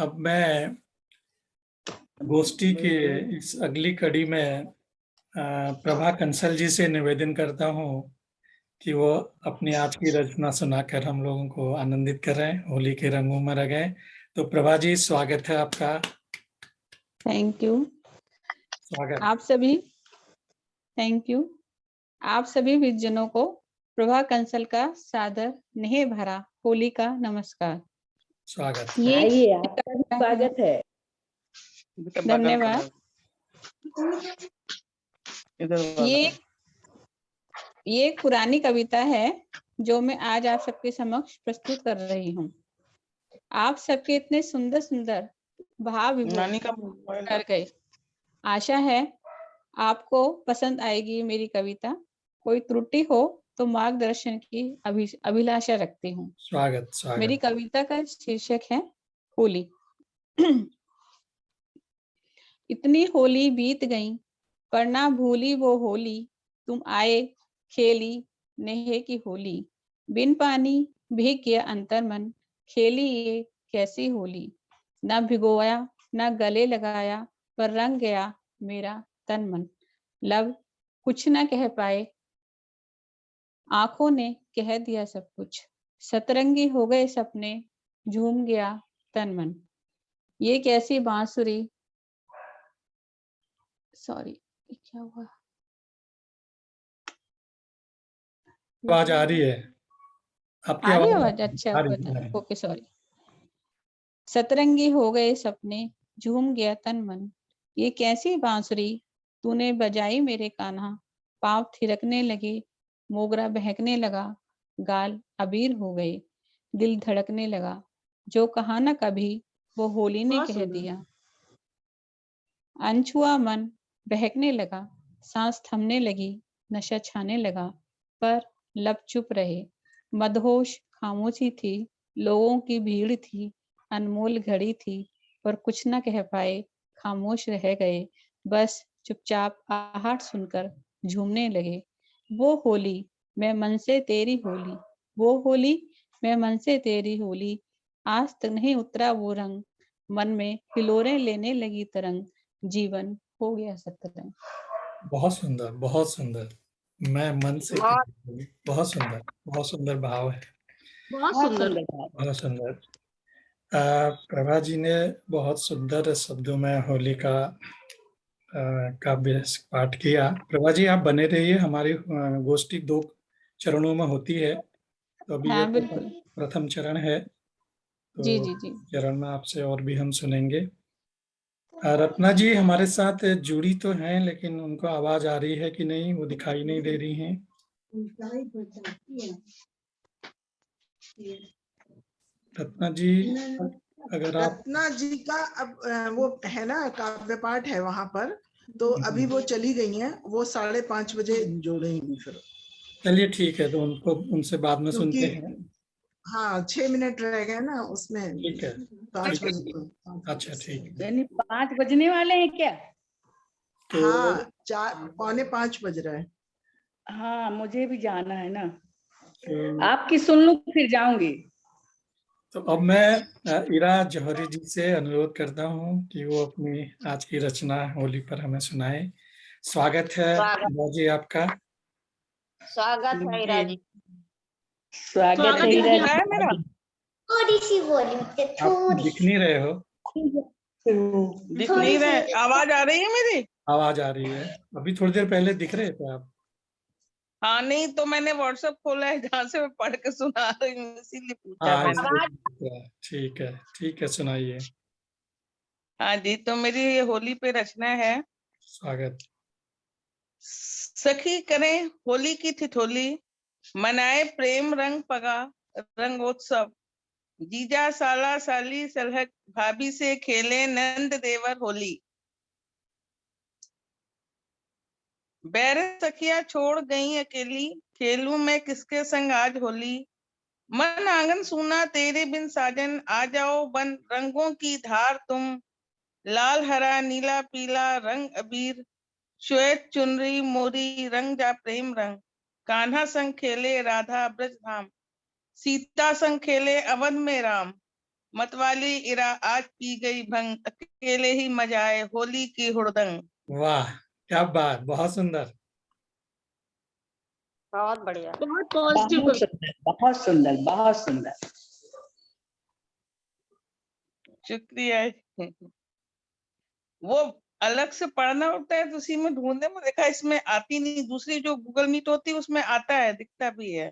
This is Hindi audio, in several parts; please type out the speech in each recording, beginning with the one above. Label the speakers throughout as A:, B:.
A: अब मैं गोष्ठी की इस अगली कड़ी में प्रभा कंसल जी से निवेदन करता हूँ कि वो अपनी आज की रचना सुनाकर हम लोगों को आनंदित कर रहे हैं, होली के रंगों में रंगे। तो प्रभा जी, स्वागत है आपका।
B: Thank you.
A: स्वागत।
B: आप सभी, थैंक यू। आप सभी विद्वजनों को प्रभा कंसल का सादर नेह भरा होली का नमस्कार।
A: स्वागत।
B: ये
C: आपका भी स्वागत है।
B: धन्यवाद। ये एक पुरानी कविता है जो मैं आज आप सबके समक्ष प्रस्तुत कर रही हूँ। आप सबके इतने सुंदर सुंदर भाव विभोर कर गए। आशा है आपको पसंद आएगी मेरी कविता। कोई त्रुटि हो तो मार्गदर्शन की अभिलाषा रखती हूँ।
A: स्वागत स्वागत।
B: मेरी कविता का शीर्षक है होली। इतनी होली बीत गई पर ना भूली वो होली, तुम आए खेली नेह की होली। बिन पानी भीग गया अंतर्मन, खेली ये कैसी होली। न भिगोया न गले लगाया पर रंग गया मेरा तन मन। लब कुछ न कह पाए, आंखों ने कह दिया सब कुछ। सतरंगी हो गए सपने, झूम गया तन मन। ये कैसी बांसुरी, सॉरी क्या हुआ,
A: आवाज आ रही है आपकी?
B: आ रही
A: आवाज
B: आवाज? अच्छा
A: आ रही है।
B: Okay sorry. सतरंगी हो गए सपने, झूम गया तन मन। ये कैसी बांसुरी तूने बजाई मेरे कान्हा। पांव थिरकने लगे, मोगरा बहकने लगा, गाल अबीर हो गए, दिल धड़कने लगा। जो कहा न कभी वो होली ने कह दिया। अनछुआ मन बहकने लगा, सांस थमने लगी, नशा छाने लगा, पर लब चुप रहे। मदहोश खामोशी थी, लोगों की भीड़ थी, अनमोल घड़ी थी, पर कुछ न कह पाए, खामोश रह गए। बस चुपचाप आहट सुनकर झूमने लगे। वो होली मैं मन से तेरी होली, वो होली मैं मन से तेरी होली। आज तक नहीं उतरा वो रंग, मन में हिलोरें लेने लगी तरंग। जीवन हो गया सतरंग।
A: बहुत सुंदर, बहुत सुंदर। मैं मन से बहुत सुंदर, बहुत सुंदर भाव है।
C: बहुत सुंदर।
A: बहुत सुंदर। प्रभा जी ने बहुत सुंदर शब्दों में होली का काव्य पाठ किया। प्रभा जी, आप बने रहिए। हमारी गोष्ठी 2 चरणों में होती है, तो अभी ये
B: हाँ बिल्कुल।
A: प्रथम चरण है।
B: जी
A: तो
B: जी जी।
A: चरण में आपसे और भी हम सुनेंगे। रत्ना जी हमारे साथ जुड़ी तो हैं, लेकिन उनको आवाज आ रही है कि नहीं, वो दिखाई नहीं दे रही हैं। रत्ना जी, अगर आप
D: रत्ना जी का अब वो है ना काव्य पाठ है वहां पर, तो अभी वो चली गई हैं। वो 5:30 बजे जोड़ेंगी फिर।
A: चलिए ठीक है, तो उनको उनसे बाद में सुनते हैं।
D: हाँ 6 मिनट रह गए ना उसमें।
A: ठीक है,
D: 5 बजे।
A: अच्छा ठीक है।
C: यानी 5 बजने वाले हैं क्या?
A: तो
D: हाँ 4:45 बज रहे हैं।
C: हाँ मुझे भी जाना है ना।
A: तो
C: आपकी सुन लूं फिर जाऊंगी।
A: तो अब मैं इरा जौहरी जी से अनुरोध करता हूँ कि वो अपनी आज की रचना होली पर हमें सुनाए। स्वागत है इरा जी आपका।
E: स्वागत है इरा जी।
C: स्वागत है इरा जी।
E: मेरा थोड़ी सी वॉल्यूम पे,
A: आप
E: थोड़ी
A: दिख नहीं रहे हो।
E: दिख नहीं रहे। आवाज आ रही है मेरी?
A: आवाज आ रही है। अभी थोड़ी देर पहले दिख रहे थे आप।
E: हाँ नहीं तो मैंने व्हाट्सएप खोला है जहाँ से मैं पढ़ के सुना रही हूँ, इसीलिए पूछा
A: हाँ,
E: मैंने।
A: ठीक है, ठीक है, सुनाइए।
E: हाँ जी, तो मेरी ये होली पे रचना है।
A: स्वागत।
E: सखी करें होली की ठिठोली, मनाए प्रेम रंग पगा रंगोत्सव। जीजा साला साली सलहक भाभी से खेले नंद देवर होली। बैर सखिया छोड़ गई अकेली, खेलूं मैं किसके संग आज होली। मन आंगन सूना तेरे बिन साजन, आ जाओ बन रंगों की धार तुम। लाल हरा नीला पीला रंग अबीर, श्वेत चुनरी मोरी रंग जा प्रेम रंग। कान्हा संग खेले राधा ब्रज धाम, सीता संग खेले अवध में राम। मतवाली इरा आज पी गई भंग, अकेले ही मजा आए होली की हुड़दंग।
A: वाह, क्या बात, बहुत सुंदर।
F: बहुत बढ़िया।
G: बहुत पॉजिटिव
C: बहुत सुंदर, बहुत सुंदर, बहुत सुंदर।
E: शुक्रिया। वो अलग से पढ़ना होता है तो उसी में ढूंढने में देखा, इसमें आती नहीं। दूसरी जो गूगल मीट होती है उसमें आता है, दिखता भी है।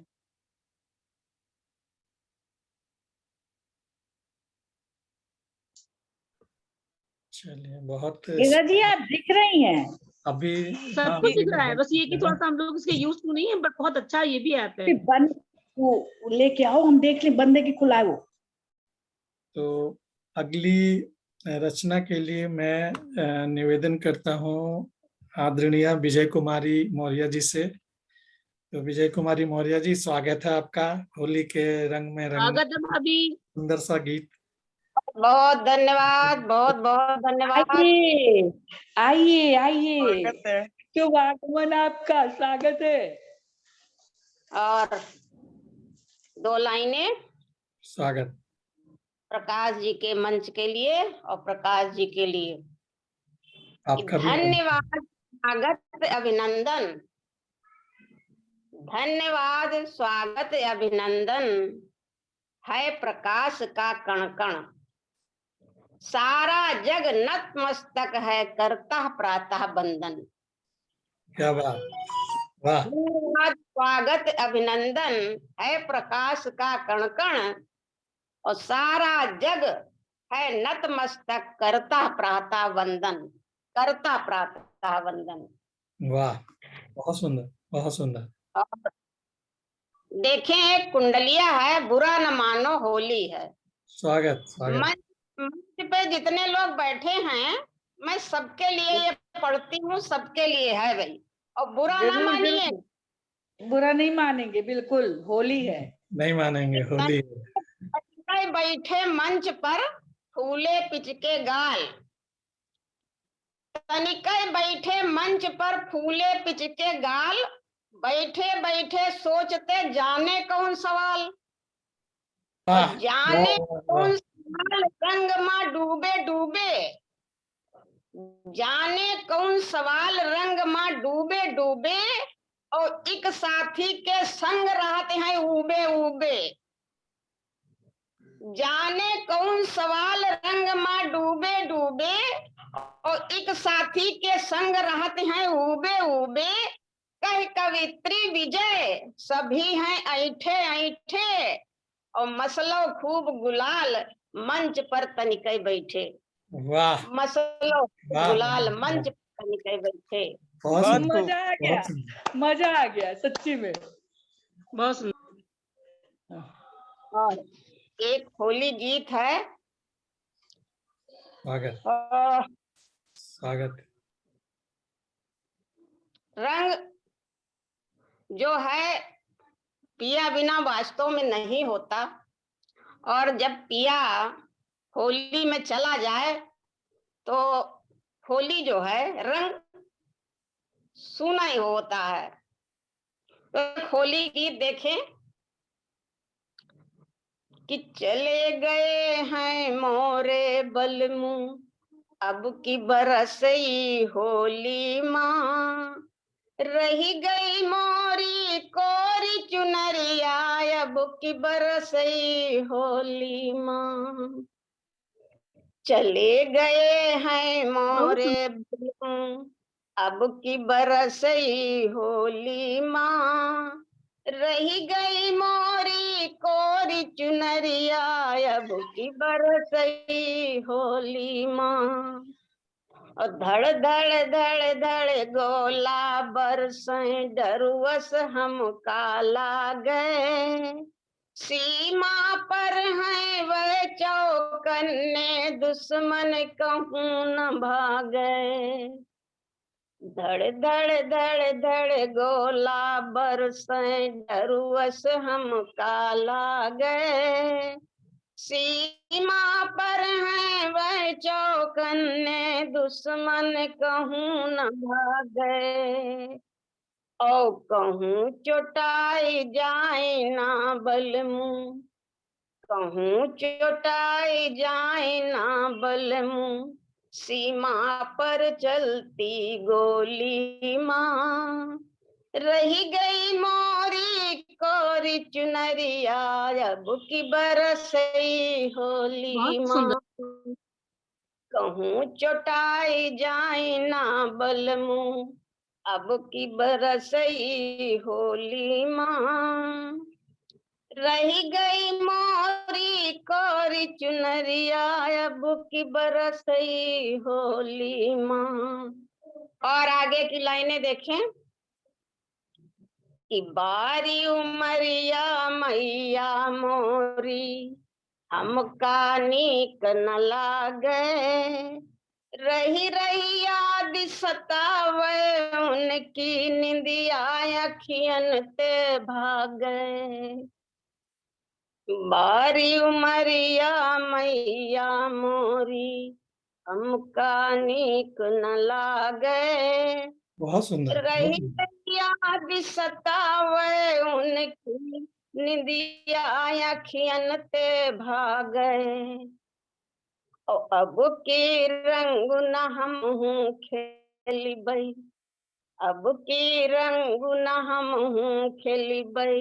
A: चलिए, बहुत
C: गिरिजा जी आप दिख रही हैं।
A: अभी
G: सब
A: हाँ,
G: कुछ
A: अभी
G: दिख रहा है, बस ये कि
A: है
G: थोड़ा
A: ना?
G: सा हम लोग इसके यूज टू नहीं है, बट बहुत अच्छा ये भी ऐप है।
C: फिर बंद वो लेके आओ, हम देख लें बंदे की खुला है वो।
A: तो अगली रचना के लिए मैं निवेदन करता हूँ आदरणीय विजय कुमारी मौर्य जी से। तो विजय कुमारी मौर्य जी, स्वागत है आपका होली के रंग में रंग।
G: स्वागत है भाभी।
A: सुंदर सा गीत।
F: बहुत धन्यवाद, बहुत बहुत धन्यवाद।
C: आइए आइए आइए,
E: स्वागत है।
C: शुभ आगमन आपका, स्वागत है।
F: और 2 लाइनें
A: स्वागत।
F: प्रकाश जी के मंच के लिए और प्रकाश जी के लिए।
A: आपका भी
F: धन्यवाद, स्वागत, अभिनंदन। धन्यवाद, स्वागत, अभिनंदन है प्रकाश का कण कण। सारा जग नतमस्तक है करता प्रातः बंदन।
A: क्या बात, वाह।
F: धन्यवाद, स्वागत, अभिनंदन है प्रकाश का कण कण और सारा जग है नतमस्तक करता प्रातः वंदन, करता प्रातः वंदन।
A: वाह, बहुत सुंदर, बहुत सुंदर।
F: और देखें, एक कुंडलिया है, बुरा न मानो होली है।
A: स्वागत, स्वागत।
F: मंच पे जितने लोग बैठे हैं, मैं सबके लिए ये पढ़ती हूँ, सबके लिए है भाई। और बुरा ना
C: जरूर
F: मानिए,
C: जरूर, बुरा नहीं मानेंगे, बिल्कुल होली है।
A: नहीं मानेंगे, होली है।
F: बैठे मंच पर फूले पिचके गाल। तनिके बैठे मंच पर फूले पिचके गाल, बैठे बैठे सोचते जाने कौन सवाल।
A: वाह,
F: जाने
A: वाह, वाह,
F: कौन
A: वाह।
F: सवाल रंग में डूबे डूबे, जाने कौन सवाल रंग में डूबे डूबे, और एक साथी के संग रहते हैं उबे उबे। जाने कौन सवाल रंग में डूबे डूबे, और एक साथी के संग रहते हैं उबे उबे। कह कवित्री विजय सभी हैं ऐठे ऐठे, और मसलो खूब गुलाल मंच पर तनिके बैठे।
A: वाह,
F: मसलो
A: वाह,
F: गुलाल
A: वाह,
F: मंच
A: वाह।
F: पर तनिके बैठे।
A: बहुत
E: बहुत
A: सुंदर,
E: खूब।
C: मजा आ गया,
A: बहुत सुंदर।
C: मजा आ गया सच्ची में।
G: बहुत सुंदर।
F: और एक होली गीत है,
A: स्वागत,
F: अ,
A: स्वागत।
F: रंग जो है पिया बिना वास्तव में नहीं होता, और जब पिया होली में चला जाए तो होली जो है रंग सूना ही होता है। तो एक होली गीत देखें कि चले गए हैं मोरे बलमू अब की बरसई होली माँ, रही गई मोरी कोरी चुनरिया अब की बरसई होली माँ। चले गए हैं
G: बहुत सुंदर।
F: मोरे बलमू अब की बरसई होली माँ, रही गई मोरी कोरी चुनरिया अब की बरसई होली माँ। और धड़ धड़ धड़ धड़ गोला बरसें डरुवस हम काला गए, सीमा पर हैं वह चौकन्ने दुश्मन कहूँ न भागे। धड़ धड़ धड़ धड़ गोला बरसें डरुवस हम काला गए, सीमा पर हैं वह चौकन्ने दुश्मन कहूँ न भागे। और कहूँ चुटाई जाए ना बलमू, कहूँ चोटाई जाए ना बलमू, सीमा पर चलती गोली माँ। रही गई मोरी कोरी चुनरिया, अब की बरसई होली
G: बहुत
F: माँ।
G: सुंदर।
F: कहूँ चोटाई जाए ना बलमू, अब की बरसई होली माँ। रही गई मोरी कोरी चुनरिया, अब की बरसई होली माँ। और आगे की लाइनें देखें कि बारी उमरिया मैया मोरी, हमका नीक न लागे। रही रही याद सतावे, उनकी निंदिया अखियन ते भागे। बारी उमरिया मैया मोरी, हमका नीक न लागे।
A: बहुत सुंदर, बहुत
F: रही
A: सुंदर।
F: याद सतावे, उनकी निंदिया अखियन ते भागे। अब के रंग न हम खेलिबई, अब के रंग न हम खेलिबई,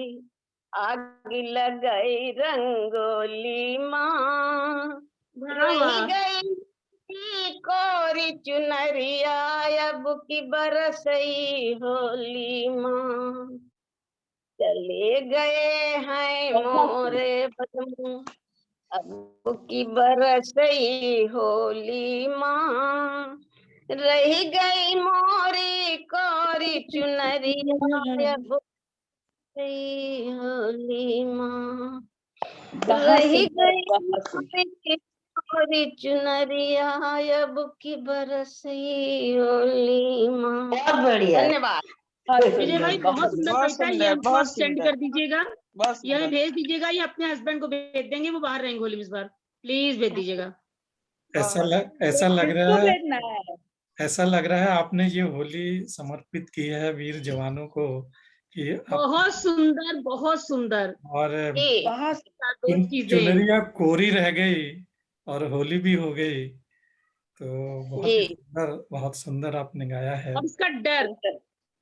F: आग लगई रंगोली माँ।
G: वाह
F: रही
G: वाह।
F: गई कोरी चुनरिया, अब की बरसई होली माँ। चले गए हैं मोरे बलमू, अब की बरसई होली माँ। रही गई मोरी कोरी चुनरिया, अब की होली माँ। रही गई मोरी कोरी चुनरिया, अब की बरसई होली माँ।
C: बहुत बढ़िया।
F: धन्यवाद।
G: विजय भाई बहुत सुंदर
E: बहुत
G: कविता है, ये
E: सुंदर,
G: हमको
E: बहुत
G: आप सेंड
E: सुंदर,
G: कर दीजिएगा,
E: बहुत
G: ये हमें
E: सुंदर।
G: भेज दीजिएगा, ये अपने हस्बैंड को भेज देंगे, वो बाहर रहेंगे होली में इस बार, प्लीज भेज दीजिएगा।
A: ऐसा लग रहा
C: किसको
A: है,
C: भेजना है?
A: ऐसा लग रहा है आपने ये होली समर्पित की है वीर जवानों को कि आप।
G: बहुत सुंदर, बहुत सुंदर।
A: और
F: जी,
C: वहाँ
G: दो चीजें।
A: चुनरिया कोरी रह गई और होली भी हो गई, तो
F: जी।
A: बहुत सुंदर आपने गाया है।
G: और उसका डर,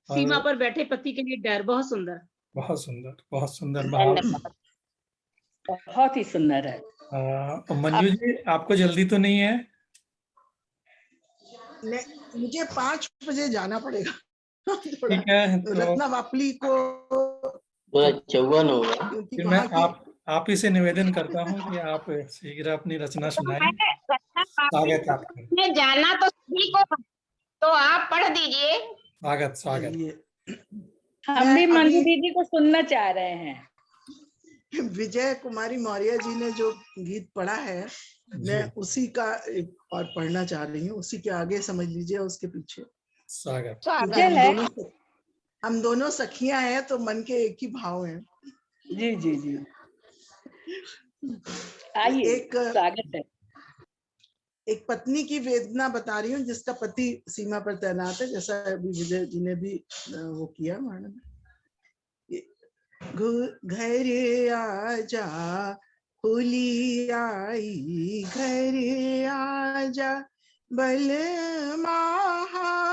G: सीमा
A: और
G: पर बैठे पति के लिए डर, बहुत सुंदर।
A: बहुत सुंदर भाव।
F: धन्यवाद।
C: बहुत ही सुंदर है।
A: मंजू जी, आपको जल्दी तो नहीं है?
D: मुझे 5 बजे जाना पड़ेगा। थोड़ा
A: ठीक है, तो
D: रत्नावापली को,
H: 54 हो गया।
D: क्योंकि
A: फिर मैं
D: वहाँ की
A: आप ही से निवेदन करता हूँ कि आप शीघ्र अपनी रचना
F: तो
A: सुनाएं।
F: मैं
A: स्वागत है आपका।
F: में जाना तो सभी को, तो आप पढ़ दीजिए।
A: स्वागत।
D: चलिए,
C: हम भी
D: मैं
C: मंजू
D: अभी
C: दीदी को सुनना चाह रहे हैं।
D: विजय कुमारी मौर्य जी ने जो गीत पढ़ा है, मैं
A: जी,
D: उसी का एक और पढ़ना चाह रही हूँ। उसी के आगे समझ लीजिए, उसके पीछे।
A: स्वागत।
F: स्वागत।
D: हम दोनों सखियां हैं, तो मन के एक ही भाव हैं।
C: जी जी जी, आइए, स्वागत है।
D: एक पत्नी की वेदना बता रही हूँ, जिसका पति सीमा पर तैनात है, जैसा अभी विजय जी ने भी वो किया। घर आजा होली आई, घर आजा बल महामार,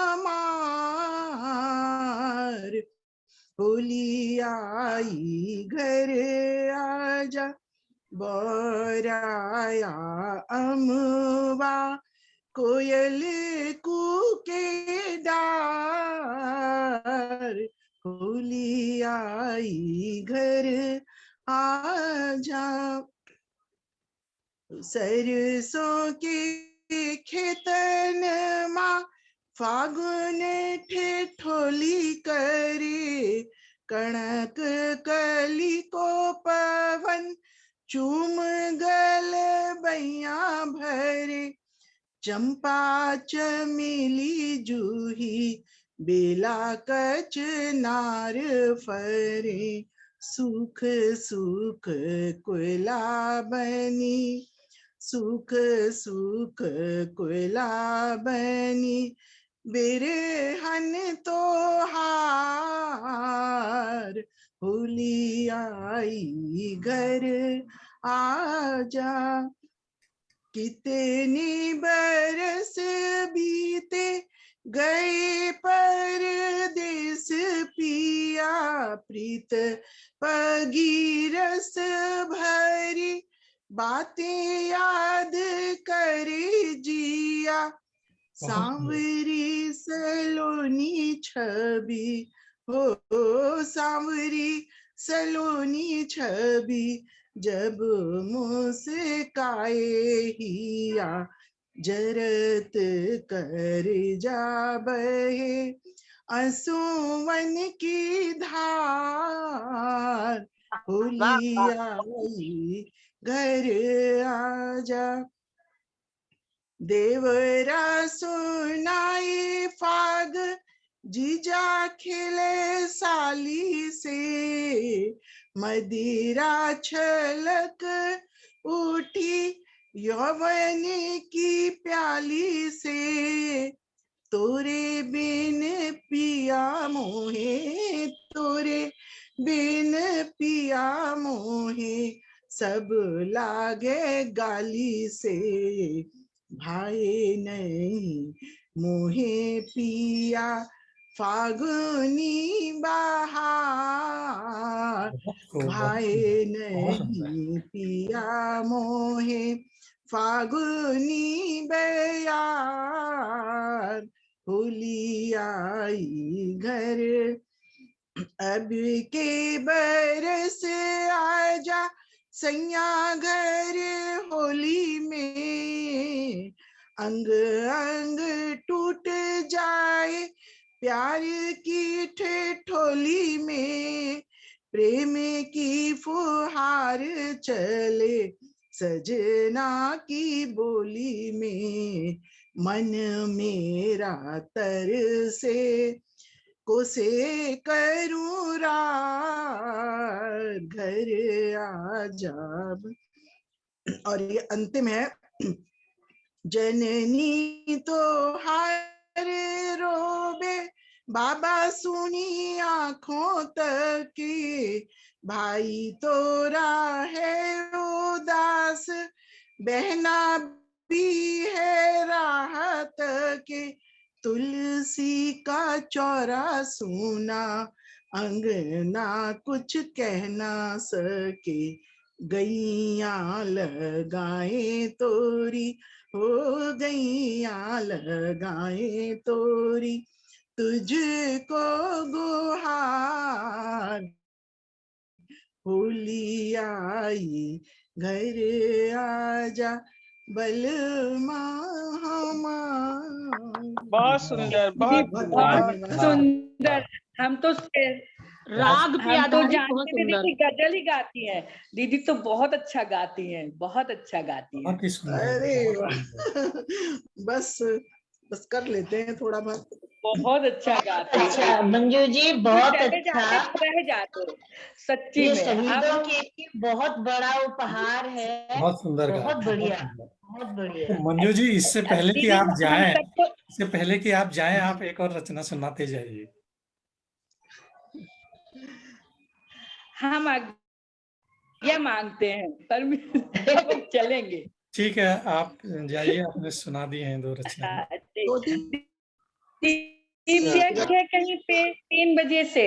D: होली आई घर आजा बौराया अमवा, कोयल कूके डार, होली आई घर आजा। सरसों के खेतन माँ फागुन ठेठोली करे, कणक कली को पवन चूम गल बैया भरे, चंपा चमेली जूही बेला कच नार फरे, सुख सुख कोयला बनी, सुख सुख कोयला बनी, बिरहन तो हार, होली आई घर आजा। कितने बरस बीते गए परदेस पिया, प्रीत पगीरस भरी बातें याद करे जिया। सांवरी सलोनी छवि हो, सांवरी सलोनी छवि जब मुस्काए हिया, जरत कर जा बहे आंसुओं की धार। होली आई घर आजा। देवरा सुनाए फाग जीजा खिले साली से, मदिरा छलक उठी यौवन की प्याली से। तोरे बिन पिया मोहे, तोरे बिन पिया मोहे, सब लागे गाली से। भाई नहीं मोहे पिया फागुनी बहार, भाई नहीं पिया मोहे फागुनी बयार। होली आई घर अब के बरस आजा, सैया घर होली में। अंग अंग टूट जाए प्यार की ठिठोली में, प्रेम की फुहार चले सजना की बोली में। मन मेरा तरसे कोसे करूं रार, घर आजा। और ये अंतिम है। जननी तो हार रोबे बाबा सुनी आंखों तक की, भाई तोरा है उदास बहना भी है राहत के। तुलसी का चौरा सुना अंगना कुछ कह ना सके, गैया लगाए तोरी हो गैया लगाए तोरी, तुझको गुहार। होली आई घर आजा बलमा हमार।
E: बहुत सुंदर, बहुत
C: बहुत सुंदर। हम तो
G: राग पे
C: हम तो
G: आधारित बहुत
C: जानते थे
G: सुंदर।
C: दीदी गजल ही गाती हैं। दीदी तो बहुत अच्छा गाती हैं, बहुत अच्छा गाती हैं।
A: बहुत ही सुंदर।
D: अरे
A: बहुत सुंदर।
D: बस बस कर लेते हैं थोड़ा बहुत।
C: बहुत अच्छा गाती हैं।
I: अच्छा मंजू जी, बहुत
C: चले
I: अच्छा।
C: जाते रह जाते सच्ची
I: ये
C: में।
I: शहीदों
C: आप
I: के लिए बहुत बड़ा उपहार है।
A: बहुत सुंदर
I: बहुत
A: गाते हैं,
I: बढ़िया,
A: बहुत सुंदर।
I: बहुत बढ़िया।
A: तो मंजू जी, इससे पहले कि
C: दीदी
A: आप
C: हम
A: जाएं,
C: सबको
A: इससे पहले कि आप जाएं, आप एक और रचना सुनाते जाइए।
C: हम आज्ञा मांगते हैं पर हम चलेंगे।
A: ठीक है, आप जाइए, आपने सुना दी हैं 2 रचनाएं।
D: दो तीन
C: चेक है कहीं पे 3 बजे से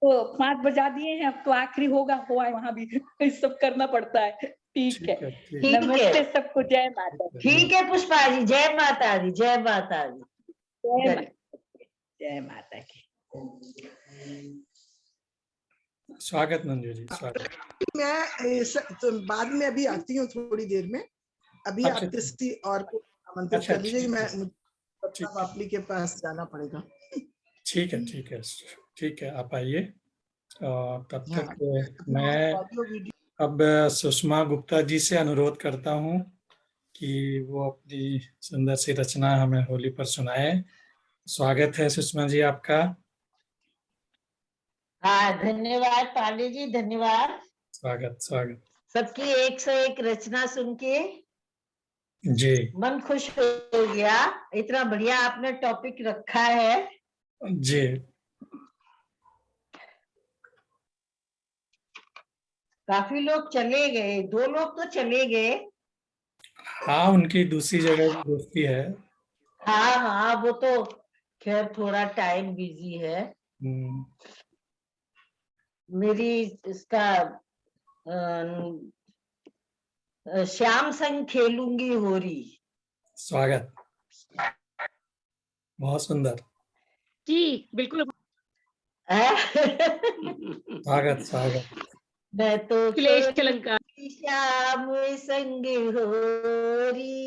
C: तो 5 बजा दिए हैं। अब तो आखिरी होगा, हुआ है वहां भी सब करना पड़ता है। ठीक है,
A: ठीक
I: है।
C: नमस्ते सबको, जय माता दी।
I: ठीक है पुष्पा जी, जय माता दी, जय माता दी।
C: जय माता दी, जय माता की।
A: स्वागत मंजू जी, स्वागत।
D: मैं तो बाद में अभी आती हूँ थोड़ी देर में। अभी
A: अच्छा,
D: आप किसी और को आमंत्रित
A: अच्छा,
D: कर लीजिए कि
A: ठीक
D: मैं
A: है,
D: मुझे बापली के पास जाना पड़ेगा।
A: ठीक है, ठीक है, ठीक है, आप आइए। तब
D: हाँ,
A: तक मैं
D: ऑडियो वीडियो
A: अब सुषमा गुप्ता जी से अनुरोध करता हूँ कि वो अपनी सुंदर सी रचना हमें होली पर सुनाए। स्वागत है सुषमा जी आपका।
I: हाँ धन्यवाद पांडे जी, धन्यवाद।
A: स्वागत, स्वागत
I: सबकी 101 रचना सुन के
A: जी।
I: मन खुश हो गया। इतना बढ़िया आपने टॉपिक रखा है।
A: जी।
I: काफी लोग चले गए, 2 लोग तो चले गए।
A: हाँ, उनकी दूसरी जगह भी दोस्ती है।
I: हाँ हाँ, वो तो खैर थोड़ा टाइम बिजी है।
A: हम्म,
I: मेरी इसका श्याम संग खेलूंगी होरी।
A: स्वागत, बहुत सुंदर।
G: जी बिल्कुल।
A: स्वागत स्वागत।
I: मैं तो
G: क्लेश अलंकार।
I: खेलूंगी श्याम संग होरी,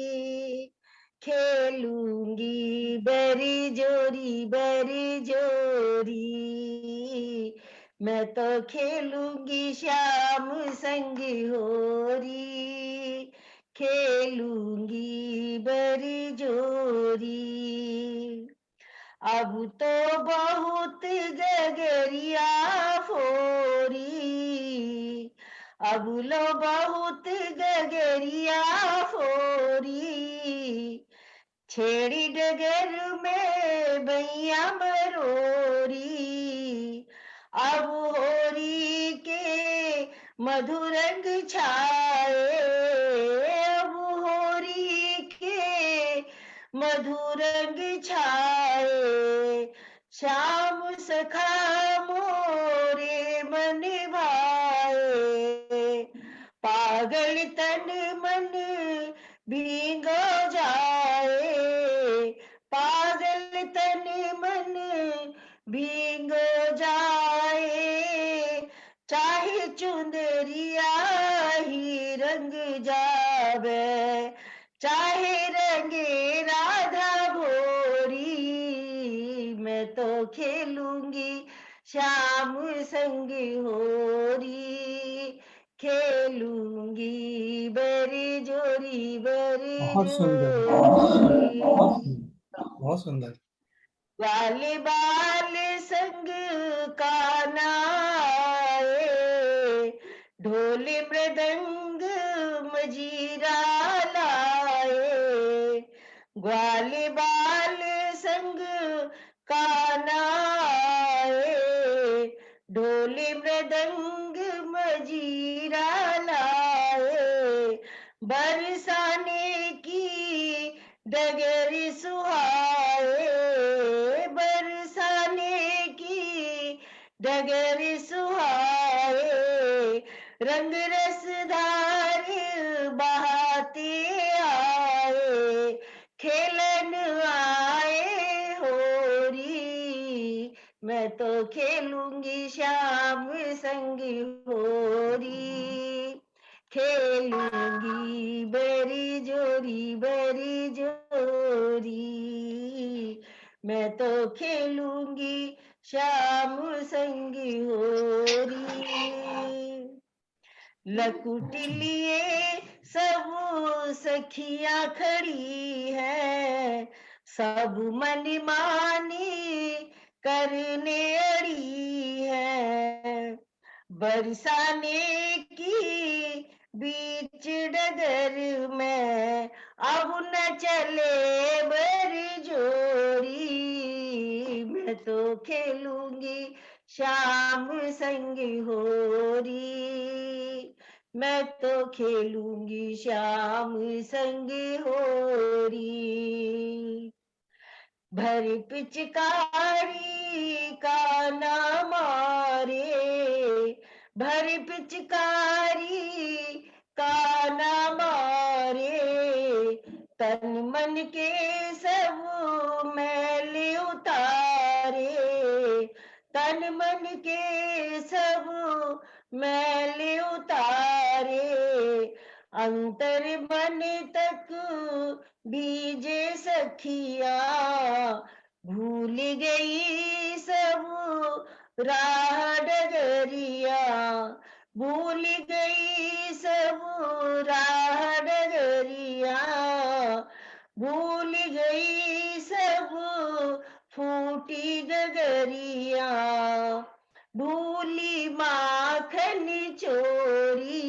I: खेलूंगी बरी जोरी, मैं तो खेलूंगी श्याम संग होरी, खेलूंगी बरी जोरी। अब तो बहुत गगरिया फोरी, अब लो बहुत गगरिया फोरी, छेड़ी डगर में भैया मरोरी, अब होरी के मधुरंग छाए, अब होरी के मधुरंग छाए, श्याम सखा मोरे मन भाए, पागल तन मन भीगो जाए, पागल तन मन भीगो जाए, चाहे चुंदरिया ही रंग जावे, चाहे रंगे राधा भोरी, मैं तो खेलूंगी श्याम संग होरी, खेलूंगी बरी जोरी
A: बहुत सुंदर, बहुत सुंदर, बहुत सुंदर।
I: वाले बाल संग कानाए, ढोल मृदंग मजीरा लाए, ग्वाले बाल संग कानाए, ढोल मृदंग मजीरा लाए, बरसाने की डगर सुहाए, बरसाने की डगर सुहाए, रंग रसधार बहाते आए, खेलन आए होरी, मैं तो खेलूंगी श्याम संग होरी, खेलूंगी बरी जोरी, मैं तो खेलूंगी श्याम संग होरी, लकुट लिए सब सखियां खड़ी है, सब मन मानी करने अड़ी है, बरसाने की बीच डगर में अब न चले बर जोरी, मैं तो खेलूंगी श्याम संग होरी, मैं तो खेलूंगी श्याम संग होरी, भरी पिचकारी का ना मारे, भरी पिचकारी का ना मारे, तन मन के सब मैल उतारे, तन मन के सब मैल उतारे, अंतर मन तक बीजे सखिया, भूल गई सब राह डगरिया, भूल गई सब राह डगरिया, भूल गई सब फूटी गगरिया, भूली माखन चोरी,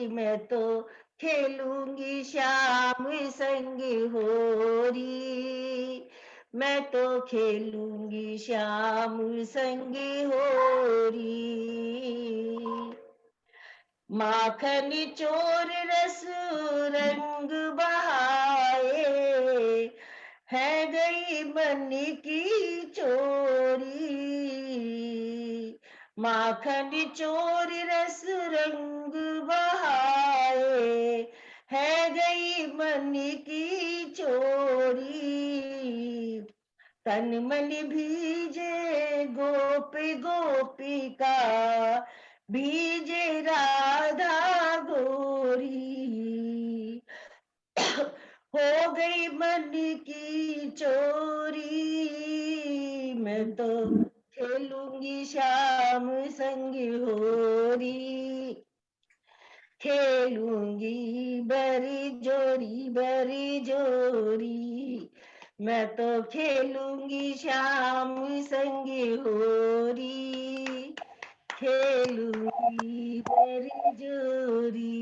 I: मैं तो खेलूंगी श्याम संग होरी, मैं तो खेलूंगी श्याम संग होरी, माखन चोर रस रंग बहाए, है गई मन की चोरी। माखन चोर रस रंग बहाए, है गई मन की चोरी। तन मन भीजे गोप गोपिका, भीजे राधा गोरी। हो गई मन की चोरी, मैं तो खेलूंगी श्याम संग होरी। खेलूंगी बरी जोरी, मैं तो खेलूंगी श्याम संग होरी। खेलूंगी बरी जोरी।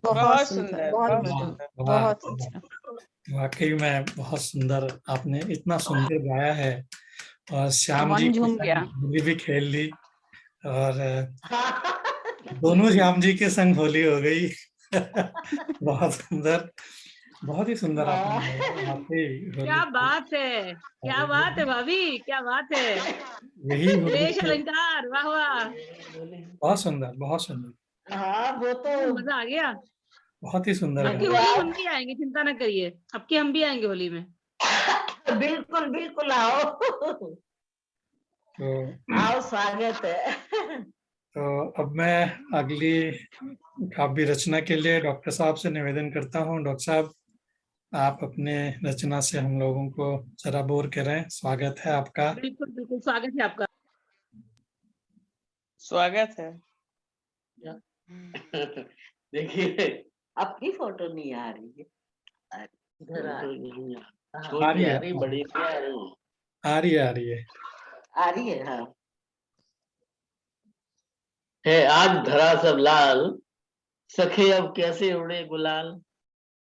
E: बहुत सुंदर, बहुत सुंदर।
B: बहुत अच्छा।
A: वाकई में बहुत सुंदर, आपने इतना सुंदर गाया है। और श्याम जी
B: मन
A: के
B: झूम
A: संग
B: गया।
A: होली भी खेल ली, और दोनों श्याम जी के संग होली हो गई। बहुत सुंदर, बहुत ही सुंदर आपने गाया, वाकई होली।
G: क्या बात है, क्या बात है भाभी, क्या बात है।
A: यही होली
G: वेश
A: के,
G: अलंकार, वाह वाह,
A: बहुत सुंदर, बहुत सुंदर,
I: हाँ वो तो
G: मजा आ गया।
A: बहुत ही सुंदर
G: अब की
A: गाया।
G: होली हम भी आएंगे, चिंता ना करिए, अब की हम भी आएंगे होली में।
I: बिल्कुल बिल्कुल आओ।
A: तो
I: आओ, स्वागत है।
A: तो अब मैं अगली काव्य रचना के लिए डॉक्टर साहब से निवेदन करता हूँ। डॉक्टर साहब, आप अपने रचना से हम लोगों को जरा बोर करें। स्वागत है आपका।
G: बिल्कुल बिल्कुल, स्वागत है आपका।
E: स्वागत है।
H: देखिए,
I: अपनी फोटो नहीं आ रही है इधर आ रही
H: छोटी आ रही, बड़ी नहीं आ रही।
A: आ रही है, आ रही है।
I: आ रही है। हाँ,
H: है आज धरा सब लाल, सखे अब कैसे उड़े गुलाल।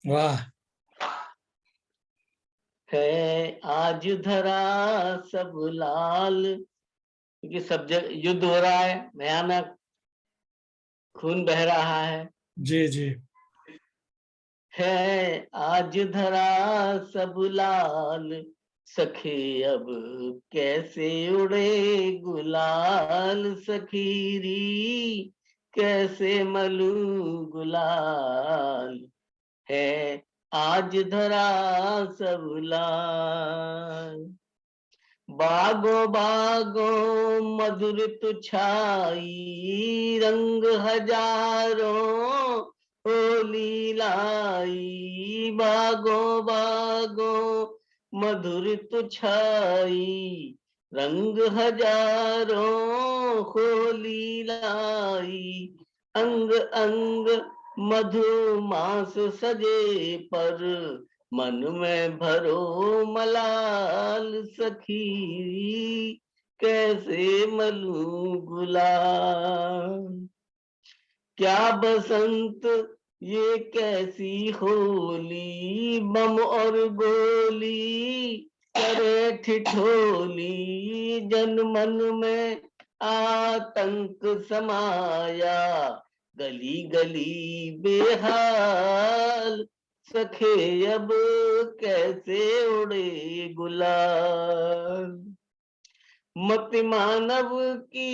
A: वाह,
H: है आज धरा सब लाल, क्योंकि सब जगह युद्ध हो रहा है, भयानक खून बह रहा है।
A: जी जी।
H: है आज धरा सब लाल, सखी अब कैसे उड़े गुलाल। सखीरी कैसे मलू गुलाल, है आज धरा सब लाल। बागो बागो मधुर तुछाई, रंग हजारों होली लाई। बागो बागो मधुर तुछाई, रंग हजारों होली लाई। अंग अंग मधुमास सजे पर, मन में भरो मलाल। सखी कैसे मलूं गुलाल। क्या बसंत ये कैसी होली, बम और गोली करे ठिठोली। जन मन में आतंक समाया, गली गली बेहाल। सखे अब कैसे उड़े गुलाल। मत मानव की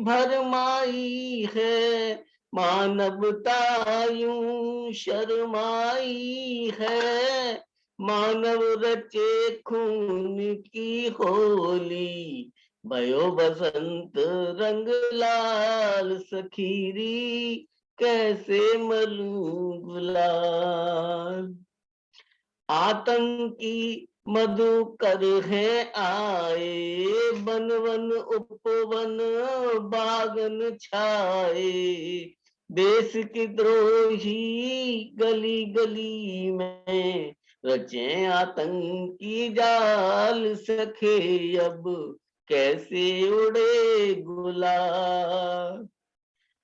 H: भरमाई है, मानवता यूं शर्माई है। मानव रचे खून की होली, भयो बसंत रंग लाल। सखीरी कैसे मलूं गुलाल। आतंकी मधुकर है आए, वन वन उपवन बागन छाए। देश की द्रोही गली गली में, रचे आतंकी जाल। सखे अब कैसे उड़े गुलाल।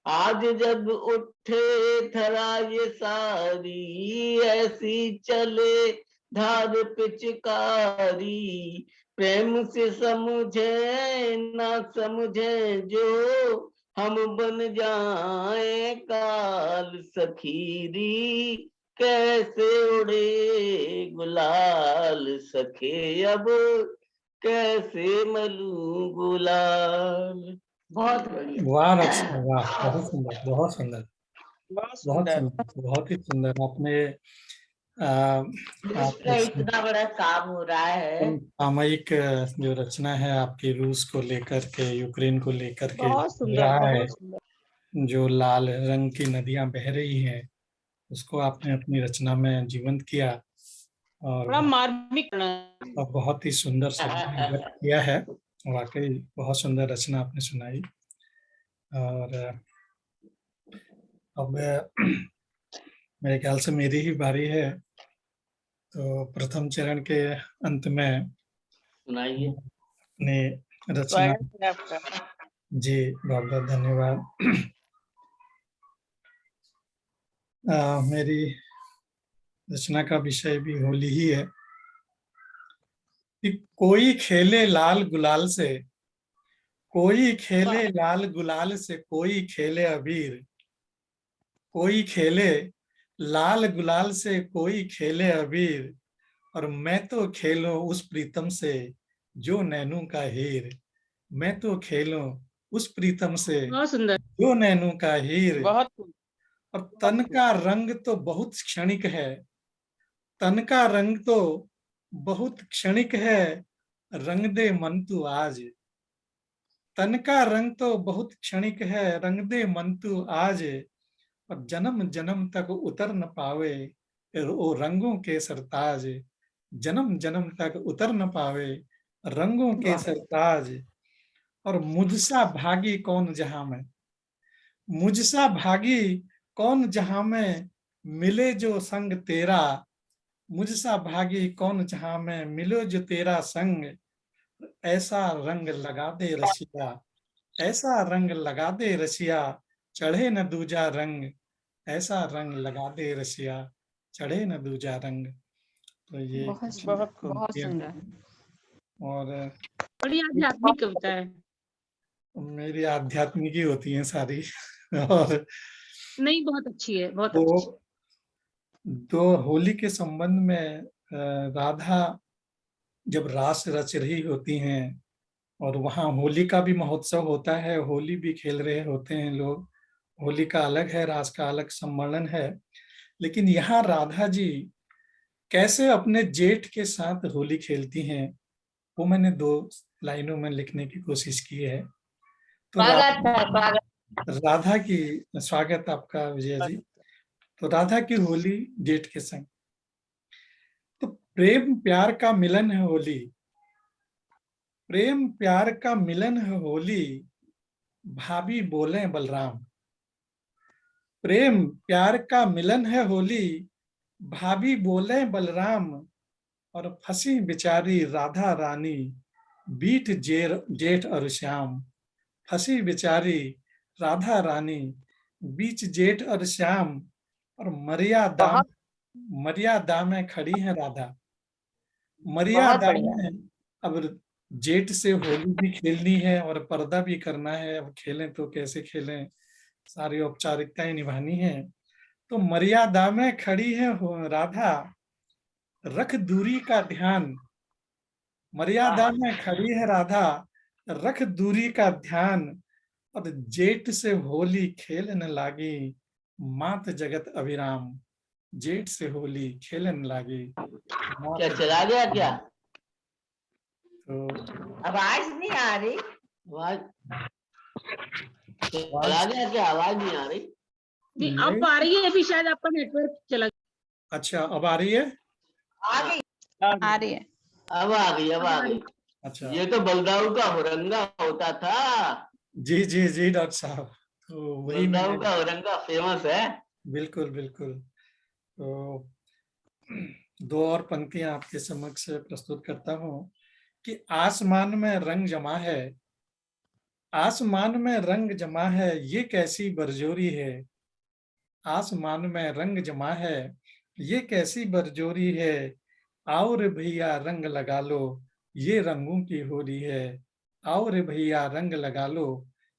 H: आज जब उठे धरा ये सारी, ऐसी चले धार पिचकारी। प्रेम से समझे ना समझे जो, हम बन जाए काल सखीरी, कैसे उड़े गुलाल सखे, अब कैसे मलूं गुलाल।
I: बहुत बढ़िया।
A: वाह रक्षा, वाह, बहुत सुंदर, बहुत सुंदर,
E: बहुत
A: बहुत
E: सुंदर।
A: सुंदर, बहुत ही सुंदर। आपने
I: देश का इतना बड़ा काम हो रहा है।
A: सामयिक जो रचना है आपकी, रूस को लेकर के, यूक्रेन को लेकर के
E: बहुत सुंदर,
A: रहा है,
E: बहुत सुंदर।
A: जो लाल रंग की नदियां बह रही हैं, उसको आपने अपनी रचना में जीवंत किया और
G: बड़ा मार्मिक है।
A: बहुत ही सुंदर शब्द में व्यक्त किया है। वाकई बहुत सुंदर रचना आपने सुनाई। और अब मेरे ख्याल से मेरी ही बारी है, तो प्रथम चरण के अंत में
H: सुनाइए।
A: अपनी रचना।
E: स्वागत है आपका।
A: जी, बहुत बहुत धन्यवाद। मेरी रचना का विषय भी होली ही है कि कोई खेले लाल गुलाल से, कोई खेले लाल गुलाल से, कोई खेले अबीर, कोई खेले लाल गुलाल से, कोई खेले अबीर, और मैं तो खेलूं उस प्रीतम से जो नैनू का हीर, मैं तो खेलूं उस प्रीतम से
G: बहुत सुंदर।
A: जो नैनू का हीर।
E: बहुत
A: और तन का रंग तो बहुत क्षणिक है, तन का रंग तो बहुत क्षणिक है, रंग दे मन तू आज। तन का रंग तो बहुत क्षणिक है, रंग दे मन तू आज, और जन्म जन्म तक उतर न पावे वो रंगों के सरताज, जन्म जन्म तक उतर न पावे रंगों के सरताज। और मुझसा भागी कौन जहां में, मुझसा भागी कौन जहां में, मिले जो संग तेरा, मुझसा भागी कौन जहां में, मिलो जो तेरा संग, ऐसा रंग लगा दे रसिया, ऐसा रंग लगा दे रसिया, चढ़े न दूजा रंग, ऐसा रंग लगा दे रसिया, चढ़े न दूजा रंग। तो ये
B: बहुत सुंदर,
E: बहुत खूब।
B: बहुत सुंदर।
A: और
G: बड़ी आध्यात्मिक कविता है।
A: मेरी आध्यात्मिक ही होती हैं सारी। और
G: नहीं, बहुत अच्छी है, बहुत अच्छी।
A: तो दो होली के संबंध में राधा जब रास रच रही होती हैं और वहाँ होली का भी महोत्सव होता है, होली भी खेल रहे होते हैं लोग, होली का अलग है, रास का अलग सम्मेलन है, लेकिन यहाँ राधा जी कैसे अपने जेठ के साथ होली खेलती हैं, वो मैंने 2 लाइनों में लिखने की कोशिश की है। तो
F: स्वागत है, स्वागत।
A: राधा की, स्वागत आपका विजय जी। तो राधा की होली जेठ के संग, तो प्रेम प्यार का मिलन है होली, प्रेम प्यार का मिलन है होली, भाभी बोले बलराम, प्रेम प्यार का मिलन है होली, भाभी बोले बलराम, और फंसी बेचारी राधा रानी, बीट जेठ और श्याम, फंसी बेचारी राधा रानी, बीच जेठ और श्याम, और मर्यादा में खड़ी है राधा, मर्यादा में। अब जेठ से होली भी खेलनी है और पर्दा भी करना है, अब खेलें तो कैसे खेलें, सारी औपचारिकताएं निभानी है। तो मर्यादा में खड़ी है राधा, रख दूरी का ध्यान, मर्यादा में खड़ी है राधा, रख दूरी का ध्यान, और जेठ से होली खेलन लागी, मात जगत अभिराम, जेठ से होली खेलन लागी।
H: क्या चला गया क्या?
A: तो
I: आवाज नहीं आ रही।
H: आवाज चला गया क्या? आवाज नहीं आ रही।
G: जी, अब आ रही है। अभी शायद आपका नेटवर्क चला गया।
A: अच्छा, अब आ रही है?
I: आ गई।
B: आ रही है।
H: अब आ गई, अब आ गई।
A: अच्छा,
H: ये तो बलदाऊ का हुरंगा होता था।
A: जी जी जी डॉक्टर साहब, तो वही
H: बलदाऊ का हुरंगा फेमस है।
A: बिल्कुल बिल्कुल। तो 2 और पंक्तियां आपके समक्ष प्रस्तुत करता हूं कि आसमान में रंग जमा है, आसमान में रंग जमा है, ये कैसी बरजोरी है, आसमान में रंग जमा है, ये कैसी बरजोरी है, आओ रे भैया रंग लगा लो, ये रंगों की होली है, आओ रे भैया रंग लगा लो,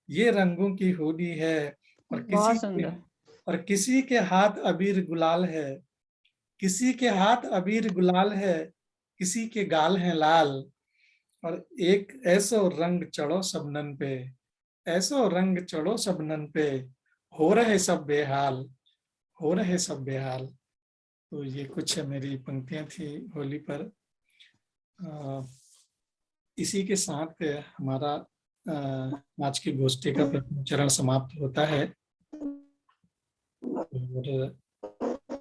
A: ये रंगों की होली है और
B: बहुत सुंदर।
A: किसी के हाथ अबीर गुलाल है, किसी के हाथ अबीर गुलाल है, किसी के गाल हैं लाल, और एक ऐसो रंग चढ़ो सबनन पे, ऐसो रंग चढ़ो सबनन पे, हो रहे सब बेहाल, हो रहे सब बेहाल। तो ये कुछ मेरी पंक्तियां थी होली पर। इसी के साथ हमारा आज की गोष्ठी का प्रथम चरण समाप्त होता है। और